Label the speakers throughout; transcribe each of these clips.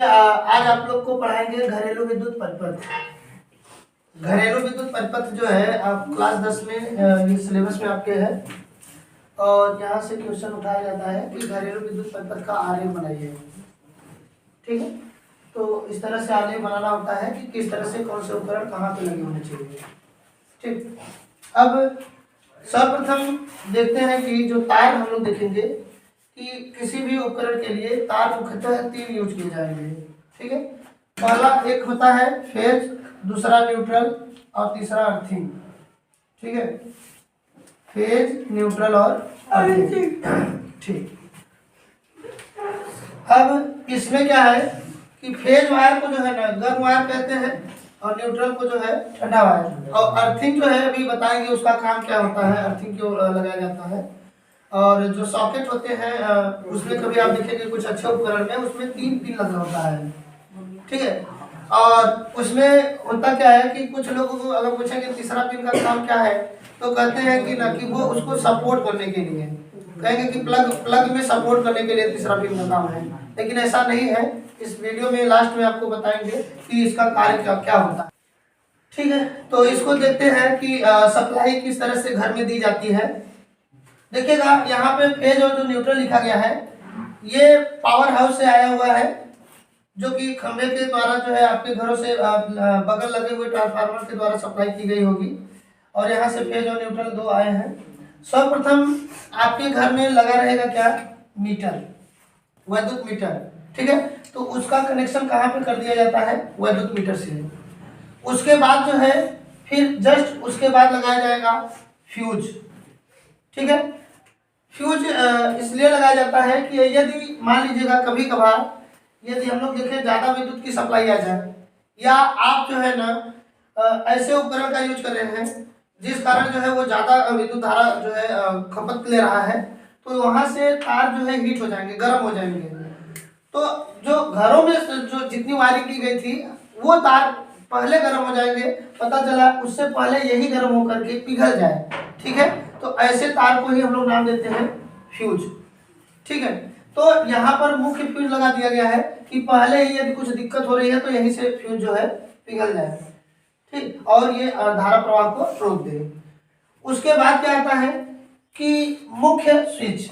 Speaker 1: आज आप लोग को पढ़ाएंगे घरेलू विद्युत परिपथ। घरेलू विद्युत परिपथ जो है आप क्लास 10 में ये सिलेबस में आपके है और यहाँ से क्वेश्चन उठाया जाता है कि घरेलू विद्युत परिपथ का आरेख बनाइए। ठीक है, तो इस तरह से आरेख बनाना होता है कि किस तरह से कौन से उपकरण कहाँ पे लगे होने चाहिए। ठीक, अब सर्वप्रथम देखते हैं कि जो तार हम लोग देखेंगे कि किसी भी उपकरण के लिए तार मुख्यतः 3 यूज किए जाएंगे। ठीक है, पहला एक होता है फेज, दूसरा न्यूट्रल और तीसरा अर्थिंग। ठीक है, फेज, न्यूट्रल और अर्थिंग। ठीक, अब इसमें क्या है कि फेज वायर को जो है ना गर्म वायर कहते हैं और न्यूट्रल को जो है ठंडा वायर, और अर्थिंग जो है अभी बताएंगे उसका काम क्या होता है, अर्थिंग क्यों लगाया जाता है। और जो सॉकेट होते हैं उसमें कभी आप देखेंगे कुछ अच्छे उपकरण में उसमें 3 पिन लगा होता है। ठीक है, और उसमें होता क्या है कि कुछ लोगों को अगर पूछेंगे तीसरा पिन का काम क्या है तो कहते हैं कि ना कि वो उसको सपोर्ट करने के लिए कहेंगे कि प्लग में सपोर्ट करने के लिए तीसरा पिन का काम है, लेकिन ऐसा नहीं है। इस वीडियो में लास्ट में आपको बताएंगे कि इसका कार्य क्या होता है। ठीक है, तो इसको देखते हैं कि सप्लाई किस तरह से घर में दी जाती है। देखिएगा यहाँ पे फेज और जो न्यूट्रल लिखा गया है ये पावर हाउस से आया हुआ है, जो कि खंभे के द्वारा जो है आपके घरों से बगल लगे हुए ट्रांसफार्मर के द्वारा सप्लाई की गई होगी। और यहाँ से फेज और न्यूट्रल 2 आए हैं। सर्वप्रथम आपके घर में लगा रहेगा क्या, मीटर, वैद्युत मीटर। ठीक है, तो उसका कनेक्शन कहाँ पे कर दिया जाता है, वैद्युत मीटर से। उसके बाद जो है फिर जस्ट उसके बाद लगाया जाएगा फ्यूज। ठीक है, फ्यूज इसलिए लगाया जाता है कि यदि मान लीजिएगा कभी कभार यदि हम लोग देखें ज़्यादा विद्युत की सप्लाई आ जाए या आप जो है ना ऐसे उपकरण का यूज कर रहे हैं जिस कारण जो है वो ज़्यादा विद्युत धारा जो है खपत ले रहा है, तो वहाँ से तार जो है हीट हो जाएंगे, गर्म हो जाएंगे। तो जो घरों में जो जितनी वायरिंग की गई थी वो तार पहले गर्म हो जाएंगे, पता चला उससे पहले यही गर्म होकर के पिघल जाए। ठीक है, तो ऐसे तार को ही हम लोग नाम देते हैं फ्यूज। ठीक है, तो यहाँ पर मुख्य फ्यूज लगा दिया गया है कि पहले ही यदि कुछ दिक्कत हो रही है तो यहीं से फ्यूज जो है पिघल जाए। ठीक, और ये धारा प्रवाह को रोक दे। उसके बाद क्या आता है कि मुख्य स्विच।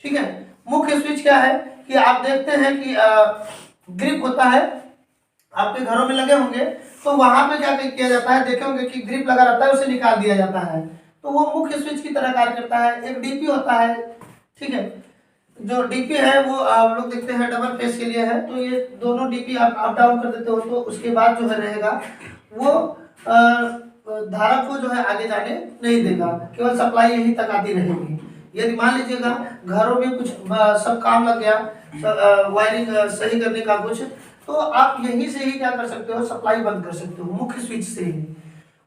Speaker 1: ठीक है, मुख्य स्विच क्या है कि आप देखते हैं कि ग्रिप होता है, आपके घरों में लगे होंगे, तो वहां पे क्या किया जाता है, देखे होंगे कि ग्रिप लगा रहता है, उसे निकाल दिया जाता है, तो वो मुख्य स्विच की तरह कार्य करता है। एक डीपी होता है। ठीक है, जो डीपी है वो आप लोग देखते हैं डबल फेस के लिए है, तो ये दोनों डीपी आप अप डाउन कर देते हो तो उसके बाद जो है रहेगा वो धारा को जो है आगे जाने नहीं देगा, केवल सप्लाई यहीं तक आती रहेगी। यदि मान लीजिएगा घरों में कुछ सब काम लग गया वायरिंग सही करने का कुछ, तो आप यहीं से ही क्या कर सकते हो, सप्लाई बंद कर सकते हो मुख्य स्विच से ही।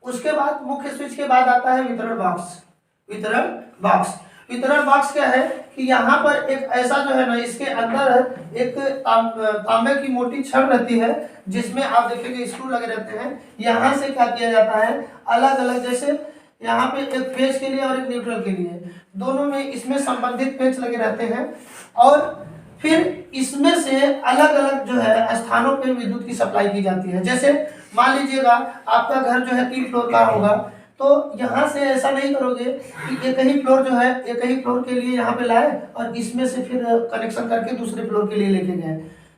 Speaker 1: उसके बाद मुख्य स्विच के बाद आता है वितरण बॉक्स। वितरण बॉक्स, वितरण बॉक्स क्या है कि यहाँ पर एक ऐसा जो है ना इसके अंदर एक तांबे की मोटी छड़ रहती है जिसमें आप देखेंगे स्क्रू लगे रहते हैं। यहाँ से क्या किया जाता है, अलग अलग, जैसे यहाँ पे एक फेज के लिए और एक न्यूट्रल के लिए, दोनों में इसमें संबंधित पेच लगे रहते हैं और फिर इसमें से अलग अलग जो है स्थानों पे विद्युत की सप्लाई की जाती है। जैसे मान लीजिएगा आपका घर जो है 3 फ्लोर का होगा, तो यहाँ से ऐसा नहीं करोगे कि एक ही फ्लोर जो है एक ही फ्लोर के लिए यहाँ पे लाए और इसमें से फिर कनेक्शन करके दूसरे फ्लोर के लिए लेके गए।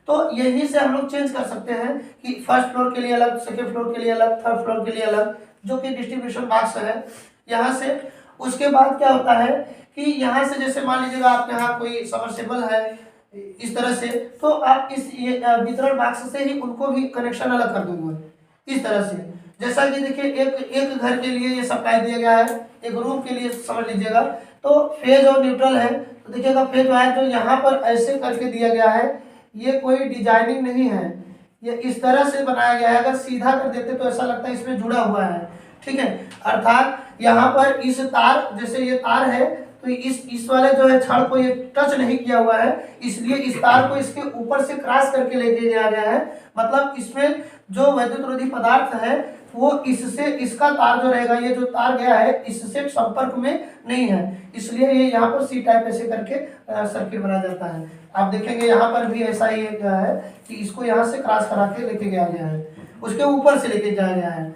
Speaker 1: तो यहीं से हम लोग चेंज कर सकते हैं कि फर्स्ट फ्लोर के लिए अलग, सेकेंड फ्लोर के लिए अलग, थर्ड फ्लोर के लिए अलग, जो कि डिस्ट्रीब्यूशन बॉक्स है यहाँ से। उसके बाद क्या होता है कि यहाँ से जैसे मान लीजिएगा आप यहाँ कोई सबमर्सिबल है इस तरह से, तो आप इस वितरण बॉक्स से ही उनको भी कनेक्शन अलग कर देंगे इस तरह से। जैसा कि देखिए एक घर के लिए ये सप्लाई दिया गया है, एक रूम के लिए समझ लीजिएगा, तो फेज और न्यूट्रल है। तो देखिएगा फेज वायर जो यहाँ पर ऐसे करके दिया गया है, ये कोई डिजाइनिंग नहीं है, ये इस तरह से बनाया गया है। अगर सीधा कर देते तो ऐसा लगता है इसमें जुड़ा हुआ है। ठीक है, अर्थात यहाँ पर इस तार, जैसे ये तार है तो इस वाले जो है छड़ को ये टच नहीं किया हुआ है, इसलिए इस तार को इसके ऊपर से क्रॉस करके लेके जाया गया है। मतलब इसमें जो वैद्युत रोधी पदार्थ है वो इससे, इसका तार जो रहेगा, ये जो तार गया है इससे संपर्क में नहीं है, इसलिए ये यहाँ पर सी टाइप ऐसे करके सर्किट बनाया जाता है। आप देखेंगे यहाँ पर भी ऐसा ही है कि इसको यहाँ से क्रॉस करा के लेके गया गया है, उसके ऊपर से लेके जाया गया है,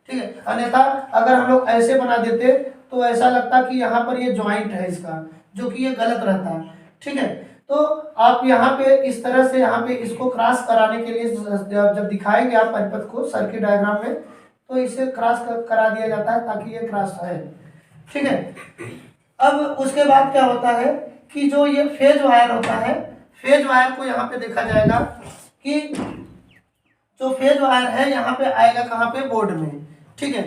Speaker 1: ठीक है। अन्यथा अगर हम लोग ऐसे बना देते तो ऐसा लगता कि यहाँ पर ये ज्वाइंट है इसका, जो कि ये गलत रहता, ठीक है। तो आप यहाँ पे इस तरह से यहाँ पे इसको क्रॉस कराने के लिए जब दिखाएंगे आप परिपथ को सर्किट डायग्राम में, तो इसे क्रॉस करा दिया जाता है ताकि ये क्रॉस है, ठीक है। अब उसके बाद क्या होता है कि जो ये फेज वायर होता है, फेज वायर को यहाँ पे देखा जाएगा कि जो फेज वायर है यहाँ पे आएगा कहाँ पे, बोर्ड में, ठीक है।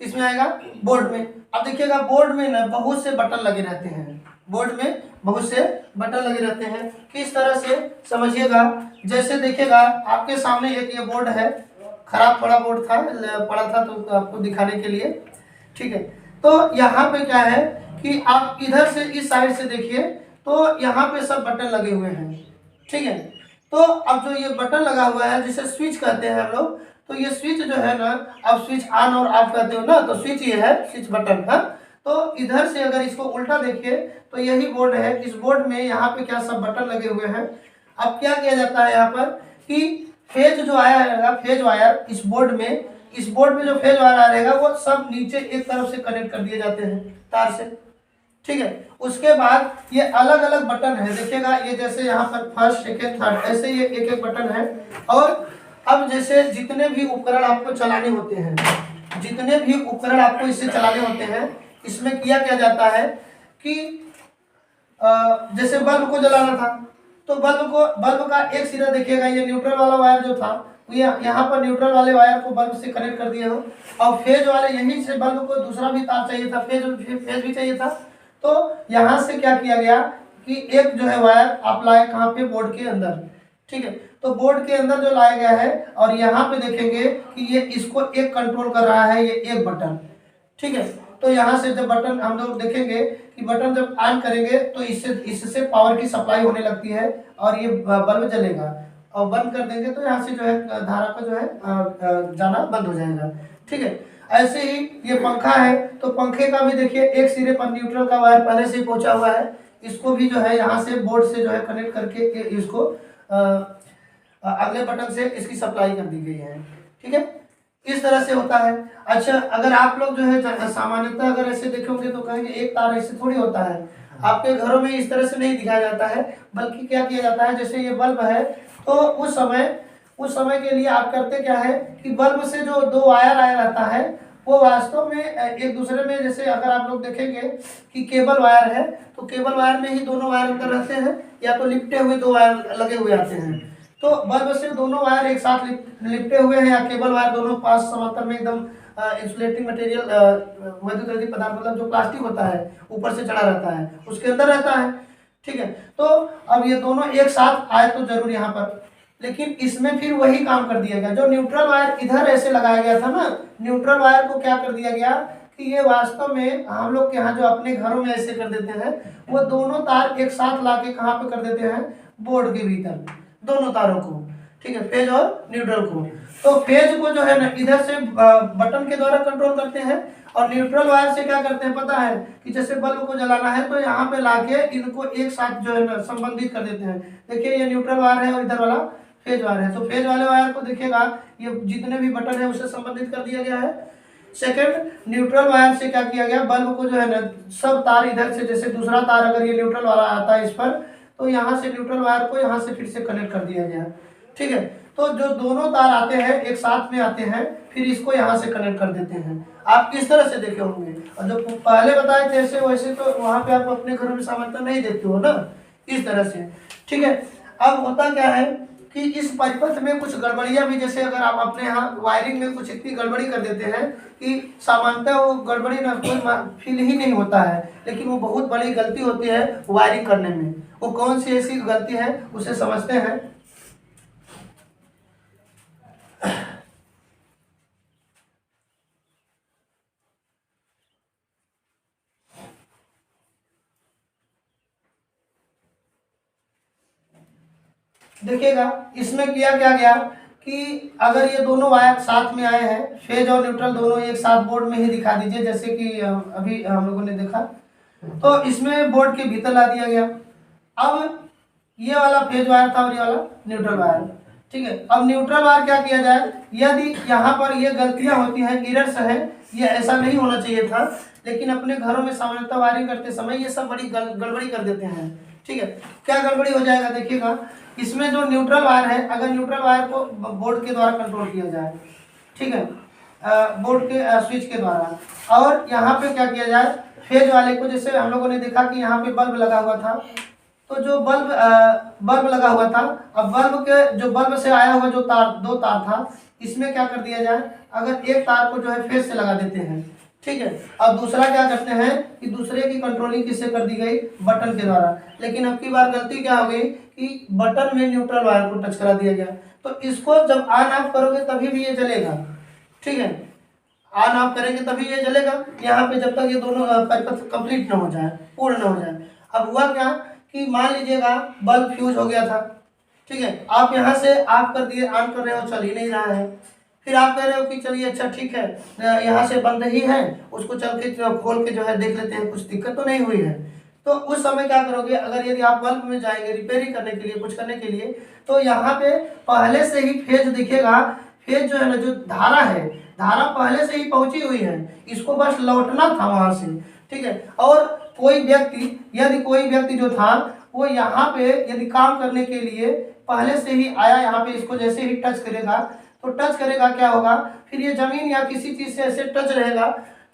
Speaker 1: किसमें आएगा, बोर्ड में। अब देखिएगा बोर्ड में ना बहुत से बटन लगे रहते हैं, बोर्ड में बहुत से बटन लगे रहते हैं। किस तरह से समझिएगा, जैसे देखिएगा आपके सामने एक ये बोर्ड है, खराब पड़ा बोर्ड था, पड़ा था तो आपको दिखाने के लिए, ठीक है। तो यहाँ पे क्या है कि आप इधर से इस साइड से देखिए तो यहाँ पे सब बटन लगे हुए हैं, ठीक है। तो अब जो ये बटन लगा हुआ है जिसे स्विच कहते हैं हम लोग, तो ये स्विच जो है ना, अब स्विच ऑन और ऑफ कहते हो ना, तो स्विच ये है, स्विच बटन है। तो इधर से अगर इसको उल्टा देखिए तो यही बोर्ड है, इस बोर्ड में यहाँ पे क्या सब बटन लगे हुए हैं। अब क्या किया जाता है यहाँ पर कि फेज जो आया रहेगा, फेज वायर इस बोर्ड में, इस बोर्ड में जो फेज वायर रहेगा वो सब नीचे एक तरफ से कनेक्ट कर दिए जाते हैं तार से, ठीक है। उसके बाद ये अलग अलग बटन है, देखिएगा ये जैसे यहाँ पर फर्स्ट सेकेंड थर्ड ऐसे ये एक एक बटन है। और अब जैसे जितने भी उपकरण आपको चलाने होते हैं, जितने भी उपकरण आपको इससे चलाने होते हैं, इसमें किया जाता है कि जैसे बल्ब को जलाना था तो बल्ब का एक सिरा देखिएगा, ये न्यूट्रल वाला वायर जो था ये यहाँ पर न्यूट्रल वाले वायर को बल्ब से कनेक्ट कर दिए हो, और फेज वाले यहीं से बल्ब को दूसरा भी तार चाहिए था, फेज भी चाहिए था। तो यहाँ से क्या किया गया कि एक जो है वायर आप लाए कहाँ पे, बोर्ड के अंदर, ठीक है। तो बोर्ड के अंदर जो लाया गया है और यहाँ पे देखेंगे कि ये इसको एक कंट्रोल कर रहा है, ये एक बटन, ठीक है। तो यहाँ से जब बटन हम लोग देखेंगे कि बटन जब ऑन करेंगे तो इससे पावर की सप्लाई होने लगती है और ये बल्ब जलेगा, और बंद कर देंगे तो यहाँ से जो है धारा का जो है जाना बंद हो जाएगा, ठीक है। ऐसे ही ये पंखा है, तो पंखे का भी देखिए एक सिरे पर न्यूट्रल का वायर पहले से ही पहुंचा हुआ है, इसको भी जो है यहाँ से बोर्ड से जो है कनेक्ट करके इसको अगले बटन से इसकी सप्लाई कर दी गई है, ठीक है। इस तरह से होता है। अच्छा, अगर आप लोग जो है सामान्यतः अगर ऐसे देखेंगे तो कहेंगे एक तार ऐसे थोड़ी होता है, आपके घरों में इस तरह से नहीं दिखाया जाता है, बल्कि क्या किया जाता है, जैसे ये बल्ब है तो उस समय के लिए आप करते क्या है कि बल्ब से जो दो वायर आया रहता है वो वास्तव में एक दूसरे में, जैसे अगर आप लोग देखेंगे कि केबल वायर है तो केबल वायर में ही दोनों वायर अंदर रहते हैं, या तो लिपटे हुए दो वायर लगे हुए आते हैं। तो बल्ब से दोनों वायर एक साथ लिपटे हुए हैं, या केबल वायर दोनों पास समांतर में एकदम इंसुलेटिंग मटेरियल वैद्युत रोधी पदार्थ, मतलब जो प्लास्टिक होता है ऊपर से चढ़ा रहता है उसके अंदर रहता है, ठीक है। तो अब ये दोनों एक साथ आए तो जरूर यहाँ पर, लेकिन इसमें फिर वही काम कर दिया गया, जो न्यूट्रल वायर इधर ऐसे लगाया गया था ना, न्यूट्रल वायर को क्या कर दिया गया कि ये वास्तव में हम लोग के यहाँ जो अपने घरों में ऐसे कर देते हैं, वो दोनों तार एक साथ लाके कहाँ पे कर देते हैं, बोर्ड के भीतर, दोनों तारों को, ठीक है, फेज और न्यूट्रल को। तो फेज को जो है ना इधर से बटन के द्वारा कंट्रोल करते हैं, और न्यूट्रल वायर से क्या करते हैं पता है कि जैसे बल्ब को जलाना है तो यहाँ पे लाके इनको एक साथ जो है ना संबंधित कर देते हैं। देखिए ये न्यूट्रल वायर है और इधर वाला फेज वायर है, तो फेज वाले वायर को देखिएगा ये जितने भी बटन है उसे संबंधित कर दिया गया है। सेकंड, न्यूट्रल वायर से क्या किया गया, बल्ब को जो है ना सब तार इधर से, जैसे दूसरा तार अगर ये न्यूट्रल वाला आता है इस पर, तो यहाँ से न्यूट्रल वायर को यहाँ से फिर से कनेक्ट कर दिया गया, ठीक है। तो जो दोनों तार आते हैं एक साथ में आते हैं, फिर इसको यहाँ से कनेक्ट कर देते हैं। आप इस तरह से देखे होंगे, और जो पहले बताए थे ऐसे वैसे तो वहाँ पे आप अपने घरों में सामान्यतः नहीं देखते हो ना, इस तरह से, ठीक है। अब होता क्या है कि इस परिपथ में कुछ गड़बड़ियां भी, जैसे अगर आप अपने यहाँ वायरिंग में कुछ इतनी गड़बड़ी कर देते हैं कि सामान्यतः वो गड़बड़ी ना कोई फील ही नहीं होता है, लेकिन वो बहुत बड़ी गलती होती है वायरिंग करने में। वो कौन सी ऐसी गलती है उसे समझते हैं। देखिएगा इसमें किया क्या गया कि अगर ये दोनों वायर साथ में आए हैं, फेज और न्यूट्रल दोनों एक साथ बोर्ड में ही दिखा दीजिए, जैसे कि अभी हम लोगों ने देखा, तो इसमें बोर्ड के भीतर ला दिया गया। अब ये वाला फेज वायर था और ये वाला न्यूट्रल वायर, ठीक है। अब न्यूट्रल वायर क्या किया जाए, यदि यहाँ पर ये गलतियाँ होती हैं, एरर्स है, ये ऐसा नहीं होना चाहिए था, लेकिन अपने घरों में सामान्यतः वायरिंग करते समय ये सब बड़ी गड़बड़ी कर देते हैं, ठीक है। क्या गड़बड़ी हो जाएगा देखिएगा, इसमें जो न्यूट्रल वायर है, अगर न्यूट्रल वायर को बोर्ड के द्वारा कंट्रोल किया जाए, ठीक है, बोर्ड के स्विच के द्वारा, और यहाँ पे क्या किया जाए, फेज वाले को, जैसे हम लोगों ने देखा कि यहाँ पे बल्ब लगा हुआ था, तो जो बल्ब लगा हुआ था, अब बल्ब के जो बल्ब से आया हुआ जो तार, दो तार था, इसमें क्या कर दिया जाए, अगर एक तार को जो है फेज से लगा देते हैं, ठीक है। अब दूसरा क्या करते हैं कि दूसरे की कंट्रोलिंग किससे कर दी गई, बटन के द्वारा, लेकिन अब की बार गलती क्या हो गई कि बटन में न्यूट्रल वायर को टच करा दिया गया। तो इसको जब ऑन ऑफ करोगे तभी भी ये जलेगा, ठीक है, ऑन ऑफ करेंगे तभी ये जलेगा, यहाँ पे जब तक ये दोनों परिपथ कंप्लीट ना हो जाए, पूर्ण ना हो जाए। अब हुआ क्या कि मान लीजिएगा बल्ब फ्यूज हो गया था, ठीक है, आप यहाँ से ऑफ कर दिए, ऑन कर रहे हो, चल ही नहीं रहा है, फिर आप कह रहे हो कि चलिए अच्छा ठीक है, यहाँ से बंद ही है, उसको चल के खोल के जो है देख लेते हैं, कुछ दिक्कत तो नहीं हुई है। तो उस समय क्या करोगे, अगर यदि आप बल्ब में जाएंगे रिपेयरिंग करने के लिए, कुछ करने के लिए, तो यहाँ पे पहले से ही फेज दिखेगा, फेज जो है ना, जो धारा है, धारा पहले से ही पहुंची हुई है, इसको बस लौटना था वहां से, ठीक है। और कोई व्यक्ति, यदि कोई व्यक्ति जो था वो यहाँ पे यदि काम करने के लिए पहले से ही आया, यहाँ पे इसको जैसे ही टच करेगा, तो टच करेगा क्या होगा, फिर ये जमीन या किसी चीज से ऐसे टच रहेगा,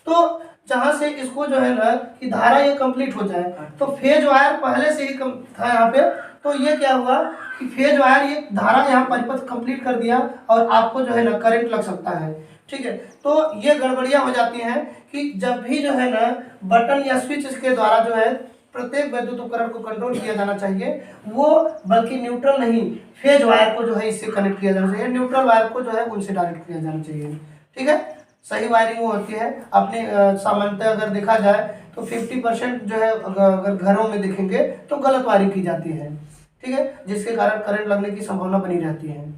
Speaker 1: तो जहां से इसको जो है ना कि धारा ये कंप्लीट हो जाए, तो फेज वायर पहले से ही था यहाँ पे, तो ये क्या हुआ कि फेज वायर ये धारा यहाँ परिपथ कंप्लीट कर दिया और आपको जो है ना करंट लग सकता है, ठीक है। तो ये गड़बड़ियां हो जाती हैं कि जब भी जो है ना बटन या स्विच के द्वारा जो है प्रत्येक विद्युत उपकरण को कंट्रोल किया जाना चाहिए, वो बल्कि न्यूट्रल नहीं, फेज वायर को जो है इससे कनेक्ट किया जाना चाहिए, न्यूट्रल वायर को जो है उनसे डायरेक्ट किया जाना चाहिए, ठीक है। सही वायरिंग वो होती है अपने सामान्यतः अगर देखा जाए तो 50% जो है अगर घरों में देखेंगे तो गलत वायरिंग की जाती है, ठीक है, जिसके कारण करंट लगने की संभावना बनी रहती है,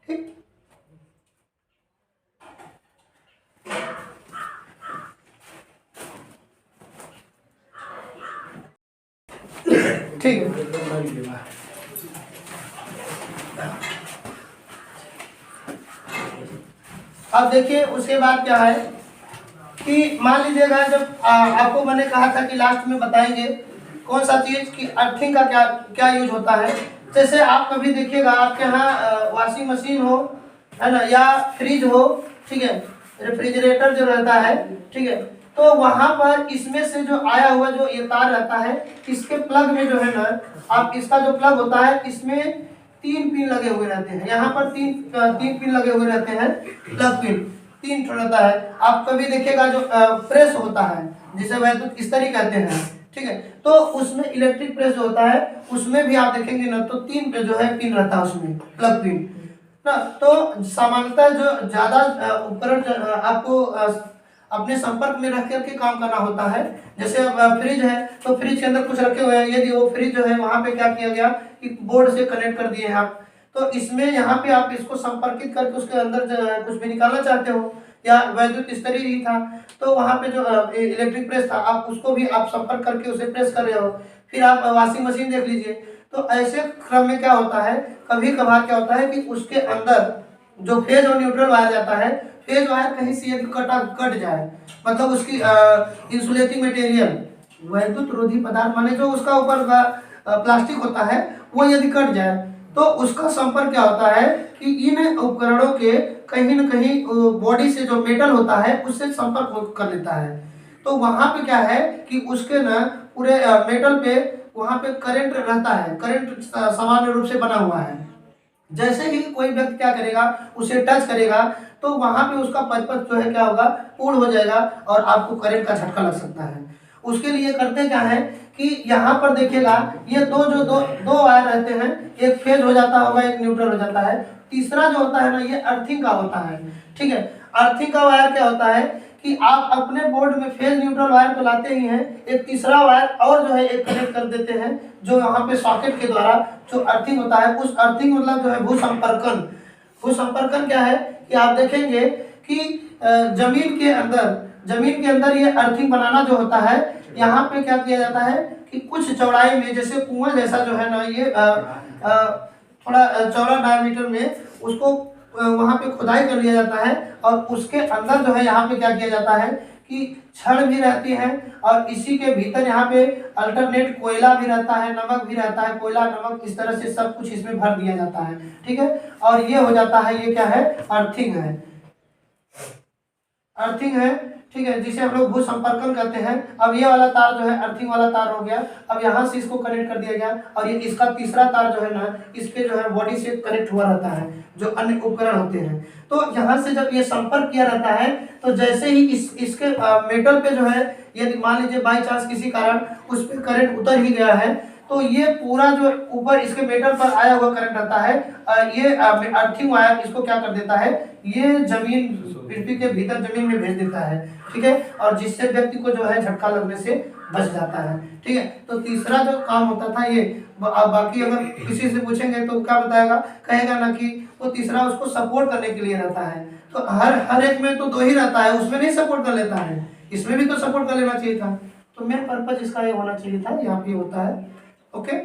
Speaker 1: ठीक। ठीक है, अब देखिए उसके बाद क्या है कि मान लीजिएगा जब आपको मैंने कहा था कि लास्ट में बताएंगे कौन सा चीज की अर्थिंग का क्या क्या यूज होता है। जैसे आप कभी देखिएगा आपके यहाँ वॉशिंग मशीन हो, है ना, या फ्रिज हो, ठीक है, रेफ्रिजरेटर जो रहता है, ठीक है, तो वहां पर इसमें से जो आया हुआ जो ये तार रहता है, इसके प्लग में जो है ना, आप इसका जो प्लग होता है इसमें 3 पिन लगे हुए रहते हैं, यहाँ पर तीन पिन लगे हुए रहते हैं, प्लग पिन 3 रहता है। आप कभी देखिएगा जो प्रेस होता है जिसे वैद्युत इस्त्री कहते हैं, ठीक है, तो उसमें इलेक्ट्रिक प्रेस जो होता है उसमें भी आप देखेंगे ना तो 3 पे जो है पिन रहता है, उसमें प्लग पिन ना। तो सामान्यतः जो ज्यादा उपकरण आपको अपने संपर्क में रख करके काम करना होता है, जैसे फ्रिज है तो फ्रिज के अंदर कुछ रखे हुए हैं, यदि वो फ्रिज जो है वहां पे क्या किया गया कि बोर्ड से कनेक्ट कर दिए हैं आप, तो इसमें यहाँ पे आप इसको संपर्कित करके उसके अंदर जो है कुछ भी निकालना चाहते हो, या वैद्युत इस्त्री ही था तो वहाँ पे जो इलेक्ट्रिक प्रेस था आप उसको भी आप संपर्क करके उसे प्रेस कर रहे हो। फिर आप वॉशिंग मशीन देख लीजिए, तो ऐसे क्रम में क्या होता है, कभी कभार क्या होता है कि उसके अंदर जो फेज और न्यूट्रल वायर जाता है, फेज वायर कहीं से यदि कट जाए, मतलब उसकी इंसुलेटिंग मटेरियल वैद्युत रोधी पदार्थ माने जो उसका ऊपर प्लास्टिक होता है वो यदि कट जाए, तो उसका संपर्क क्या होता है कि इन उपकरणों के कहीं न कहीं बॉडी से जो मेटल होता है उससे संपर्क कर लेता है, तो वहां पे क्या है कि उसके ना पूरे मेटल पे वहां पे करंट रहता है, करंट सामान्य रूप से बना हुआ है। जैसे ही कोई व्यक्ति क्या करेगा उसे टच करेगा तो वहां पे उसका परिपथ जो है क्या होगा, पूर्ण हो जाएगा और आपको करंट का झटका लग सकता है। उसके लिए करते क्या है कि यहाँ पर देखिएगा ये दो वायर रहते हैं, एक फेज हो जाता होगा, एक न्यूट्रल हो जाता है, तीसरा जो होता है ना ये अर्थिंग का होता है, ठीक है। अर्थिंग का वायर क्या होता है कि आप अपने बोर्ड में फेज न्यूट्रल वायर को लाते ही हैं, एक तीसरा वायर और जो है एक कनेक्ट कर देते हैं, जो यहाँ पे सॉकेट के द्वारा जो अर्थिंग होता है, उस अर्थिंग मतलब जो है भूसंपर्कन। भूसंपर्कन क्या है कि आप देखेंगे कि जमीन के अंदर ये अर्थिंग बनाना जो होता है, यहाँ पे क्या किया जाता है कि कुछ चौड़ाई में, जैसे कुआं जैसा जो है ना, ये थोड़ा चौड़ा डायमीटर में उसको वहाँ पे खुदाई कर लिया जाता है, और उसके अंदर जो है यहाँ पे क्या किया जाता है कि छड़ भी रहती है, और इसी के भीतर यहाँ पे अल्टरनेट कोयला भी रहता है, नमक भी रहता है, कोयला नमक इस तरह से सब कुछ इसमें भर दिया जाता है। ठीक है, और ये हो जाता है, ये क्या है, अर्थिंग है, अर्थिंग है। ठीक है, जिसे हम लोग भू संपर्कन कहते हैं। अब ये वाला तार जो है अर्थिंग वाला तार हो गया, अब यहाँ से इसको कनेक्ट कर दिया गया, और ये इसका तीसरा तार जो है ना, इस पे जो है बॉडी से कनेक्ट हुआ रहता है, जो अन्य उपकरण होते हैं। तो यहाँ से जब ये संपर्क किया रहता है, तो जैसे ही इसके मेटल पे जो है, यदि मान लीजिए बाई चांस किसी कारण उस पर करंट उतर ही गया है, तो ये पूरा जो ऊपर इसके मेटल पर आया हुआ करंट रहता है, ये अर्थिंग वायर इसको क्या कर देता है, ये जमीन, पृथ्वी के भीतर जमीन में भेज देता है। ठीक है, और जिससे व्यक्ति को जो है झटका लगने से बच जाता है। ठीक है, तो तीसरा जो काम होता था ये, बाकी अगर किसी से पूछेंगे तो क्या बताएगा, कहेगा ना कि वो तीसरा उसको सपोर्ट करने के लिए रहता है। तो हर एक में तो दो ही रहता है, उसमें नहीं सपोर्ट कर लेता है, इसमें भी तो सपोर्ट कर लेना चाहिए था। तो मेन पर्पज इसका ये होना चाहिए था, यहाँ पे होता है। ओके।